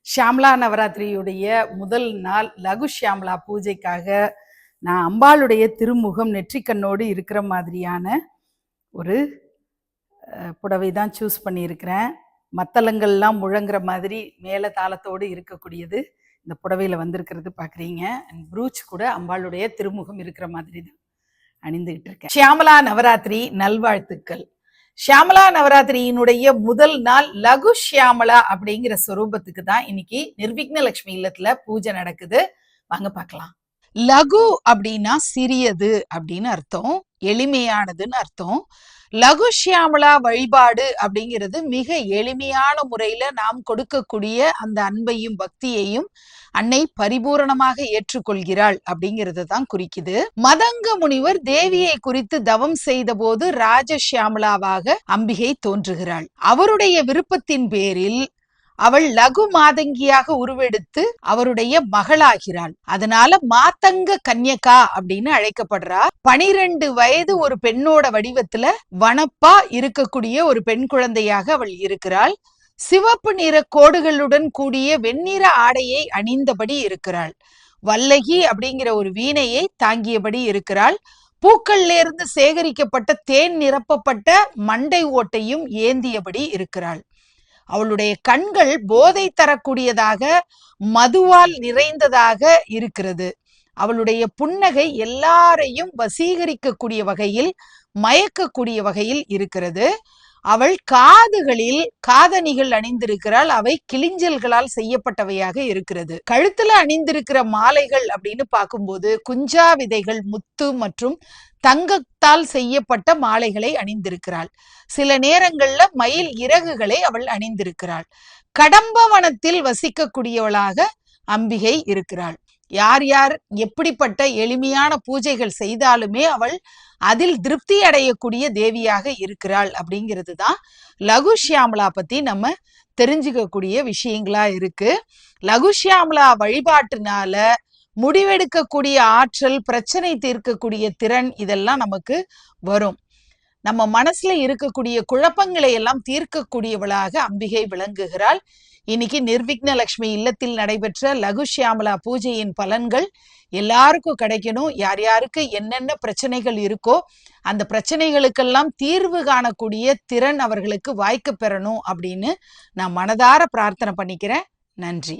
ஷியாமலா நவராத்திரியுடைய முதல் நாள் லகு ஷியாமலா பூஜைக்காக நான் அம்பாளுடைய திருமுகம் நெற்றிக்கண்ணோடு இருக்கிற மாதிரியான ஒரு புடவை தான் சூஸ் பண்ணியிருக்கிறேன். மத்தளங்கள்லாம் முழங்குற மாதிரி மேல தாளத்தோடு இருக்கக்கூடியது இந்த புடவையில் வந்திருக்கிறது பார்க்குறீங்க. அண்ட் ப்ரூச் கூட அம்பாளுடைய திருமுகம் இருக்கிற மாதிரி தான் அணிந்துகிட்டு இருக்கேன். ஷியாமலா நவராத்திரி நல்வாழ்த்துக்கள். ஷியாமலா நவராத்திரியினுடைய முதல் நாள் லகு ஷியாமலா அப்படிங்கிற ஸ்வரூபத்துக்கு தான் இன்னைக்கு நிர்விக்னலட்சுமி இல்லத்துல பூஜை நடக்குது. வாங்க பார்க்கலாம். லகு அப்படின்னா சிறியது அப்படின்னு அர்த்தம், எளிமையானதுன்னு அர்த்தம். லகு ஷியாமலா வழிபாடு அப்படிங்கிறது மிக எளிமையான முறையில நாம் கொடுக்கக்கூடிய அந்த அன்பையும் பக்தியையும் அன்னை பரிபூரணமாக ஏற்றுக்கொள்கிறாள் அப்படிங்கிறது தான் குறிக்குது. மதங்க முனிவர் தேவியை குறித்து தவம் செய்த போது ராஜஷியாமலாவாக அம்பிகை தோன்றுகிறாள். அவருடைய விருப்பத்தின் பேரில் அவள் லகு மாதங்கியாக உருவெடுத்து அவருடைய மகளாகிறாள். அதனால மாதங்க கன்யகா அப்படின்னு அழைக்கப்படுறா. 12 வயது ஒரு பெண்ணோட வடிவத்துல வனப்பா இருக்கக்கூடிய ஒரு பெண் குழந்தையாக அவள் இருக்கிறாள். சிவப்பு நிற கோடுகளுடன் கூடிய வெண்ணிற ஆடையை அணிந்தபடி இருக்கிறாள். வல்லகி அப்படிங்கிற ஒரு வீணையை தாங்கியபடி இருக்கிறாள். பூக்கள்ல இருந்து சேகரிக்கப்பட்ட தேன் நிரப்பப்பட்ட மண்டை ஓட்டையும் ஏந்தியபடி இருக்கிறாள். அவளுடைய கண்கள் போதை தரக்கூடியதாக மதுவால் நிறைந்ததாக இருக்கிறது. அவளுடைய புன்னகை எல்லாரையும் வசீகரிக்கக்கூடிய வகையில், மயக்கக்கூடிய வகையில் இருக்கிறது. அவள் காதுகளில் காதணிகள் அணிந்திருக்கிறாள். அவை கிளிஞ்சல்களால் செய்யப்பட்டவையாக இருக்கிறது. கழுத்துல அணிந்திருக்கிற மாலைகள் அப்படின்னு பார்க்கும்போது குஞ்சா விதைகள், முத்து மற்றும் தங்கத்தால் செய்யப்பட்ட மாலைகளை அணிந்திருக்கிறாள். சில நேரங்கள்ல மயில் இறகுகளை அவள் அணிந்திருக்கிறாள். கடம்பவனத்தில் வசிக்கக்கூடியவளாக அம்பிகை இருக்கிறாள். யார் யார் எப்படிப்பட்ட எளிமையான பூஜைகள் செய்தாலுமே அவள் அதில் திருப்தி அடையக்கூடிய தேவியாக இருக்கிறாள் அப்படிங்கிறது தான் லகு ஷியாமலா பத்தி நம்ம தெரிஞ்சுக்கக்கூடிய விஷயங்களா இருக்கு. லகு ஷியாமலா வழிபாட்டுனால முடிவெடுக்கக்கூடிய ஆற்றல், பிரச்சனை தீர்க்கக்கூடிய திறன் இதெல்லாம் நமக்கு வரும். நம்ம மனசுல இருக்கக்கூடிய குழப்பங்களை எல்லாம் தீர்க்கக்கூடியவளாக அம்பிகை விளங்குகிறாள். இன்னைக்கு நிர்விக்னலட்சுமி இல்லத்தில் நடைபெற்ற லகு ஷியாமலா பூஜையின் பலன்கள் எல்லாருக்கும் கிடைக்கணும். யார் யாருக்கு என்னென்ன பிரச்சனைகள் இருக்கோ அந்த பிரச்சனைகளுக்கெல்லாம் தீர்வு காணக்கூடிய திறன் அவர்களுக்கு வாய்க்க பெறணும் அப்படின்னு நான் மனதார பிரார்த்தனை பண்ணிக்கிறேன். நன்றி.